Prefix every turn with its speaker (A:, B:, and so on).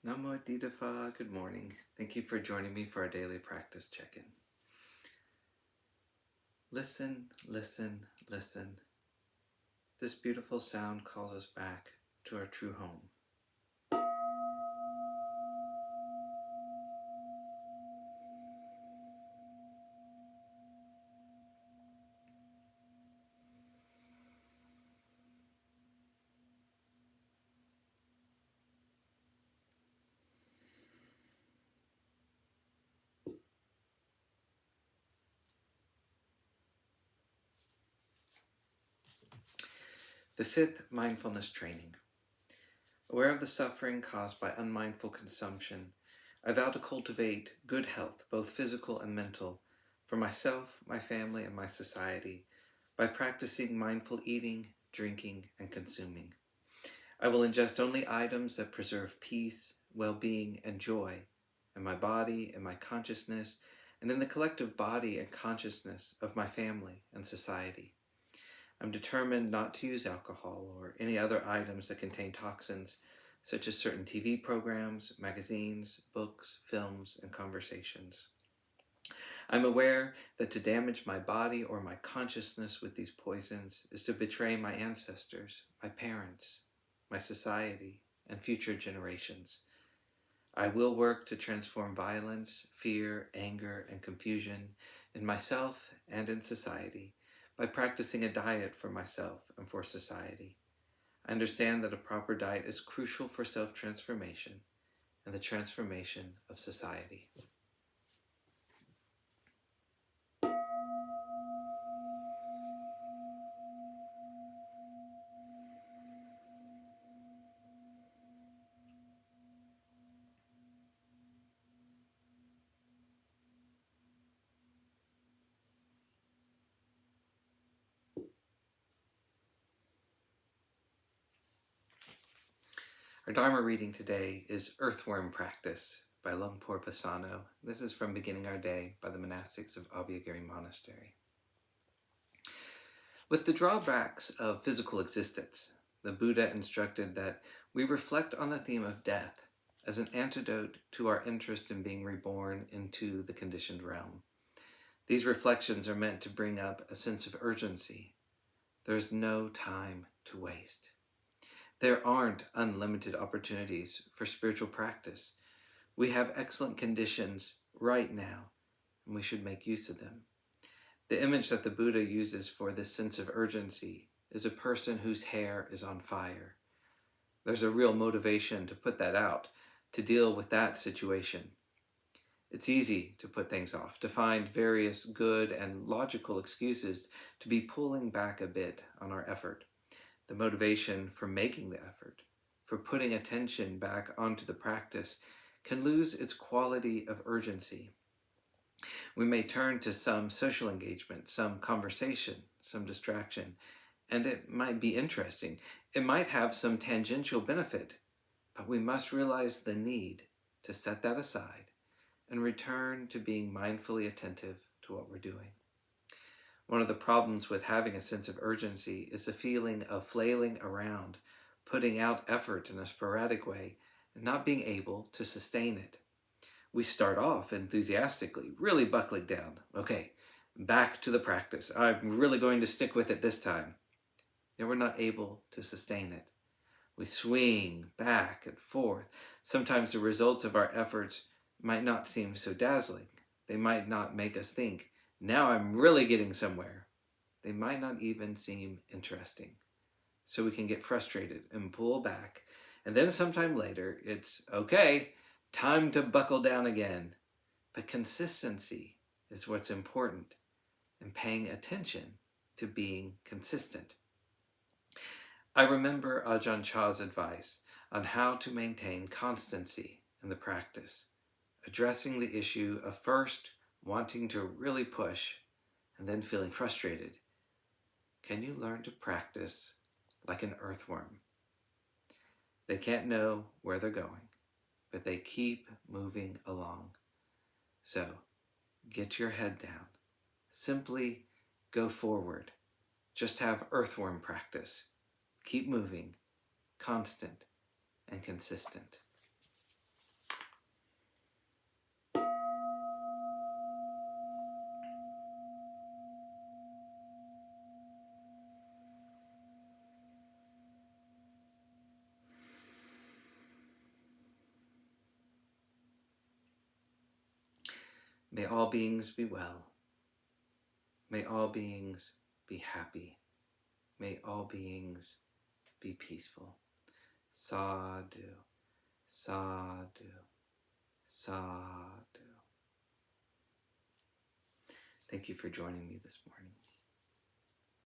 A: Namo Didafa, good morning. Thank you for joining me for our daily practice check-in. Listen, listen, listen. This beautiful sound calls us back to our true home. The fifth mindfulness training. Aware of the suffering caused by unmindful consumption, I vow to cultivate good health, both physical and mental, for myself, my family, and my society, by practicing mindful eating, drinking, and consuming. I will ingest only items that preserve peace, well-being, and joy in my body, in my consciousness, and in the collective body and consciousness of my family and society. I'm determined not to use alcohol or any other items that contain toxins, such as certain TV programs, magazines, books, films, and conversations. I'm aware that to damage my body or my consciousness with these poisons is to betray my ancestors, my parents, my society, and future generations. I will work to transform violence, fear, anger, and confusion in myself and in society by practicing a diet for myself and for society. I understand that a proper diet is crucial for self-transformation and the transformation of society. Our Dharma reading today is Earthworm Practice by Lumpur Pasano. This is from Beginning Our Day by the monastics of Abhayagiri Monastery. With the drawbacks of physical existence, the Buddha instructed that we reflect on the theme of death as an antidote to our interest in being reborn into the conditioned realm. These reflections are meant to bring up a sense of urgency. There's no time to waste. There aren't unlimited opportunities for spiritual practice. We have excellent conditions right now, and we should make use of them. The image that the Buddha uses for this sense of urgency is a person whose hair is on fire. There's a real motivation to put that out, to deal with that situation. It's easy to put things off, to find various good and logical excuses to be pulling back a bit on our effort. The motivation for making the effort, for putting attention back onto the practice, can lose its quality of urgency. We may turn to some social engagement, some conversation, some distraction, and it might be interesting. It might have some tangential benefit, but we must realize the need to set that aside and return to being mindfully attentive to what we're doing. One of the problems with having a sense of urgency is the feeling of flailing around, putting out effort in a sporadic way, and not being able to sustain it. We start off enthusiastically, really buckling down. Okay, back to the practice. I'm really going to stick with it this time. Yet we're not able to sustain it. We swing back and forth. Sometimes the results of our efforts might not seem so dazzling. They might not make us think, now I'm really getting somewhere. They might not even seem interesting. So we can get frustrated and pull back. And then sometime later, it's okay, time to buckle down again. But consistency is what's important, and paying attention to being consistent. I remember Ajahn Chah's advice on how to maintain constancy in the practice, addressing the issue of first wanting to really push and then feeling frustrated. Can you learn to practice like an earthworm? They can't know where they're going, but they keep moving along. So, get your head down. Simply go forward. Just have earthworm practice. Keep moving, constant and consistent. May all beings be well. May all beings be happy. May all beings be peaceful. Sadhu, sadhu, sadhu. Thank you for joining me this morning.